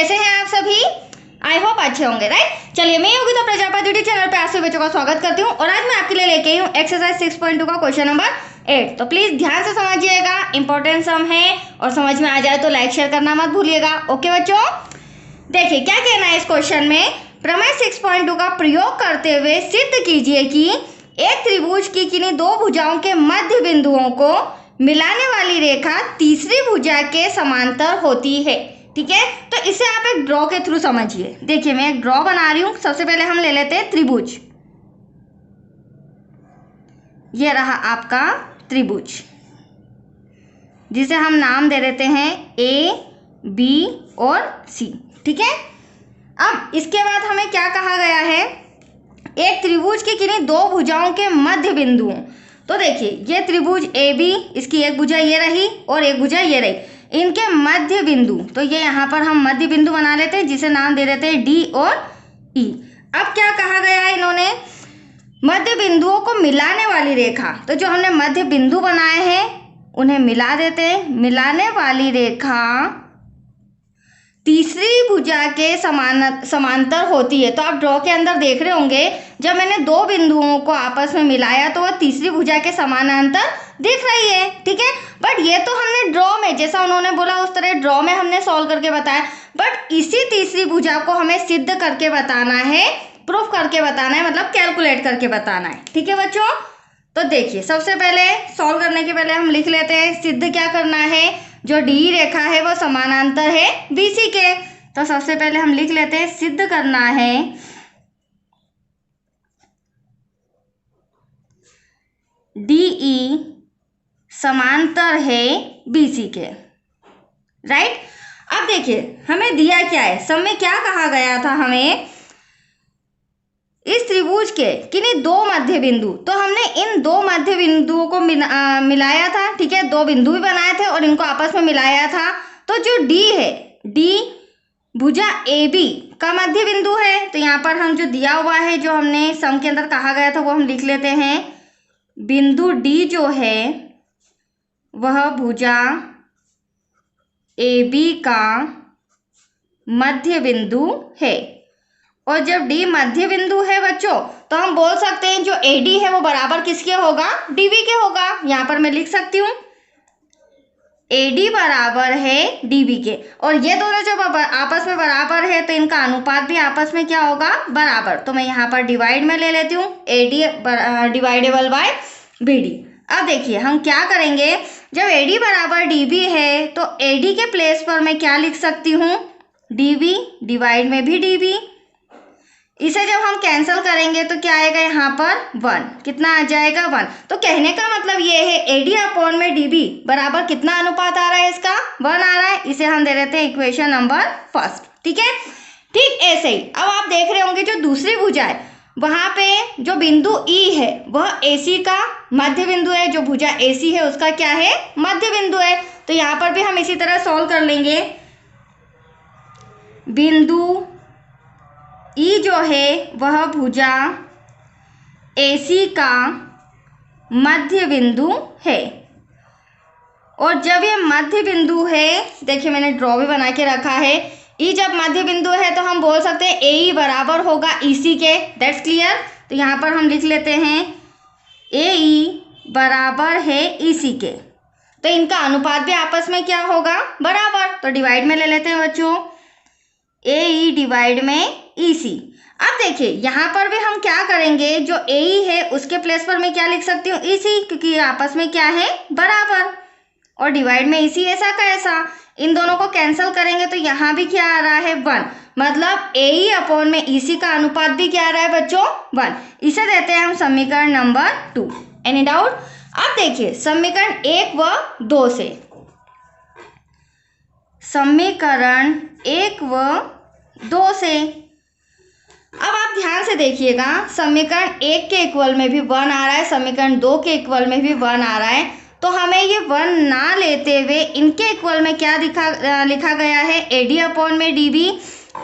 कैसे हैं आप सभी? आई होप अच्छे होंगे, राइट। चलिए, मैं योगिता प्रजापति यूट्यूब चैनल पे आप सभी बच्चों का स्वागत करती हूँ और आज मैं आपके लिए लेके आई हूँ एक्सरसाइज 6.2 का क्वेश्चन नंबर 8। तो प्लीज ध्यान से समझिएगा, इंपॉर्टेंट सम है और समझ में आ जाए तो लाइक शेयर करना मत भूलिएगा। ओके बच्चों, देखिए क्या कहना है इस क्वेश्चन में। प्रमेय 6.2 का प्रयोग करते हुए सिद्ध कीजिए कि एक त्रिभुज की किन्हीं दो भुजाओं के मध्य बिंदुओं को मिलाने वाली रेखा तीसरी भुजा के समांतर होती है। ठीक है, तो इसे आप एक ड्रॉ के थ्रू समझिए। देखिए मैं एक ड्रॉ बना रही हूं। सबसे पहले हम ले लेते हैं त्रिभुज। ये रहा आपका त्रिभुज, जिसे हम नाम दे देते हैं ए, बी और सी। ठीक है, अब इसके बाद हमें क्या कहा गया है, एक त्रिभुज की किन्हीं दो भुजाओं के मध्य बिंदुओं। तो देखिए ये त्रिभुज ए बी, इसकी एक भुजा ये रही और एक भुजा ये रही, इनके मध्य बिंदु, तो ये यहाँ पर हम मध्य बिंदु बना लेते हैं जिसे नाम दे देते हैं डी और ई। अब क्या कहा गया है इन्होंने, मध्य बिंदुओं को मिलाने वाली रेखा। तो जो हमने मध्य बिंदु बनाए हैं उन्हें मिला देते हैं। मिलाने वाली रेखा तीसरी भुजा के समांतर होती है। तो आप ड्रॉ के अंदर देख रहे होंगे, जब मैंने दो बिंदुओं को आपस में मिलाया तो वह तीसरी भुजा के समानांतर दिख रही है। ठीक है, बट ये तो हमने ड्रॉ में, जैसा उन्होंने बोला उस तरह ड्रॉ में हमने सॉल्व करके बताया, बट इसी तीसरी भुजा को हमें सिद्ध करके बताना है, प्रूफ करके बताना है, मतलब कैलकुलेट करके बताना है। ठीक है बच्चों, तो देखिए सबसे पहले सॉल्व करने के पहले हम लिख लेते हैं सिद्ध क्या करना है। जो डी रेखा है वो समानांतर है बीसी के, तो सबसे पहले हम लिख लेते हैं सिद्ध करना है डीई समांतर है बीसी के, राइट। अब देखिए हमें दिया क्या है, सब में क्या कहा गया था हमें, इस त्रिभुज के किन्हीं दो मध्य बिंदु। तो हमने इन दो मध्य बिंदुओं को मिलाया था। ठीक है, दो बिंदु भी बनाए थे और इनको आपस में मिलाया था। तो जो डी है, डी भुजा ए बी का मध्य बिंदु है। तो यहाँ पर हम जो दिया हुआ है, जो हमने सम के अंदर कहा गया था वो हम लिख लेते हैं। बिंदु डी जो है वह भुजा ए बी का मध्य बिंदु है। और जब डी मध्य बिंदु है बच्चों, तो हम बोल सकते हैं जो एडी है वो बराबर किसके होगा, डीबी के होगा। यहाँ पर मैं लिख सकती हूँ एडी बराबर है डीबी के। और ये दोनों जब आपस में बराबर है तो इनका अनुपात भी आपस में क्या होगा, बराबर। तो मैं यहाँ पर डिवाइड में ले लेती हूँ, एडी डिवाइडेबल बाय बीडी। अब देखिए हम क्या करेंगे, जब एडी बराबर डीबी है तो एडी के प्लेस पर मैं क्या लिख सकती हूँ, डीबी, डिवाइड में भी डीबी। इसे जब हम कैंसिल करेंगे तो क्या आएगा यहाँ पर 1, कितना आ जाएगा 1। तो कहने का मतलब ये है एडी अपॉन में डीबी बराबर कितना अनुपात आ रहा है, इसका 1 आ रहा है। इसे हम दे देते हैं इक्वेशन नंबर फर्स्ट। ठीक है, ठीक ऐसे ही अब आप देख रहे होंगे जो दूसरी भुजा है वहां पे जो बिंदु ई है वह एसी का मध्य बिंदु है। जो भुजा एसी है उसका क्या है, मध्य बिंदु है। तो यहाँ पर भी हम इसी तरह सॉल्व कर लेंगे। बिंदु ई जो है वह भुजा एसी का मध्य बिंदु है। और जब ये मध्य बिंदु है, देखिए मैंने ड्रॉ भी बना के रखा है, ई जब मध्य बिंदु है तो हम बोल सकते हैं ए बराबर होगा ईसी के। That's clear. तो यहाँ पर हम लिख लेते हैं ए बराबर है ईसी के। तो इनका अनुपात भी आपस में क्या होगा, बराबर। तो डिवाइड में ले लेते हैं बच्चों, ए डिवाइड में ईसी। अब देखिए यहाँ पर भी हम क्या करेंगे, जो ए है उसके प्लेस पर मैं क्या लिख सकती हूँ, ईसी, क्योंकि आपस में क्या है, बराबर। और डिवाइड में ईसी, ऐसा का ऐसा। इन दोनों को कैंसिल करेंगे तो यहाँ भी क्या आ रहा है 1, मतलब ए अपॉन में ईसी का अनुपात भी क्या आ रहा है बच्चों, 1। इसे देते हैं हम समीकरण नंबर 2। Any doubt? अब देखिए समीकरण 1 व 2 से, समीकरण 1 व 2 से अब आप ध्यान से देखिएगा, समीकरण 1 के इक्वल में भी 1 आ रहा है, समीकरण 2 के इक्वल में भी 1 आ रहा है। तो हमें ये 1 ना लेते हुए इनके इक्वल में क्या लिखा गया है, एडी अपॉन में डीबी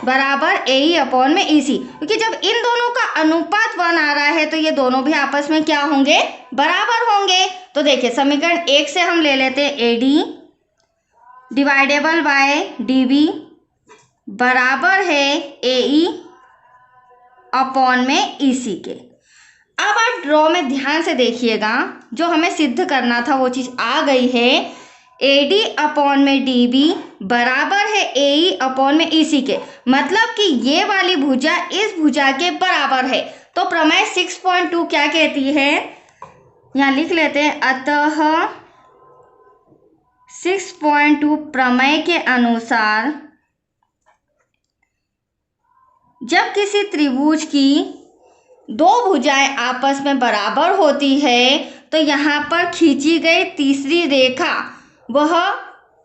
बराबर ए अपॉन में ईसी। क्योंकि जब इन दोनों का अनुपात 1 आ रहा है तो ये दोनों भी आपस में क्या होंगे, बराबर होंगे। तो देखिए समीकरण 1 से हम ले लेते हैं एडी डिवाइडेबल बाय डीबी बराबर है AE अपॉन में EC के। अब आप ड्रॉ में ध्यान से देखिएगा, जो हमें सिद्ध करना था वो चीज़ आ गई है। AD अपॉन में DB बराबर है AE अपॉन में EC के, मतलब कि ये वाली भुजा इस भुजा के बराबर है। तो प्रमेय 6.2 क्या कहती है, यहाँ लिख लेते हैं। अतः 6.2 प्रमेय के अनुसार जब किसी त्रिभुज की दो भुजाएं आपस में बराबर होती है तो यहाँ पर खींची गई तीसरी रेखा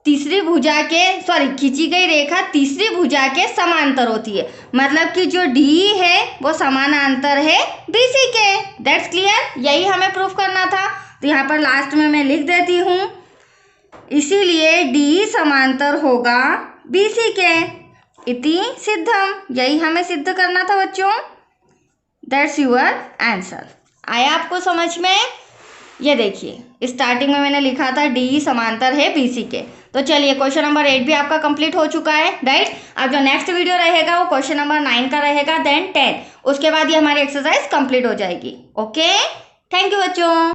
खींची गई रेखा तीसरी भुजा के समांतर होती है। मतलब कि जो D है वो समानांतर है BC के। दैट्स क्लियर, यही हमें प्रूफ करना था। तो यहाँ पर लास्ट में मैं लिख देती हूँ, इसीलिए D समांतर होगा BC के। इति सिद्धम, यही हमें सिद्ध करना था बच्चों। That's your answer. आया आपको समझ में? ये देखिए स्टार्टिंग में मैंने लिखा था D समांतर है BC के। तो चलिए क्वेश्चन नंबर 8 भी आपका कंप्लीट हो चुका है, राइट। अब जो नेक्स्ट वीडियो रहेगा वो क्वेश्चन नंबर 9 का रहेगा, देन 10। उसके बाद ये हमारी एक्सरसाइज कंप्लीट हो जाएगी। ओके, थैंक यू बच्चों।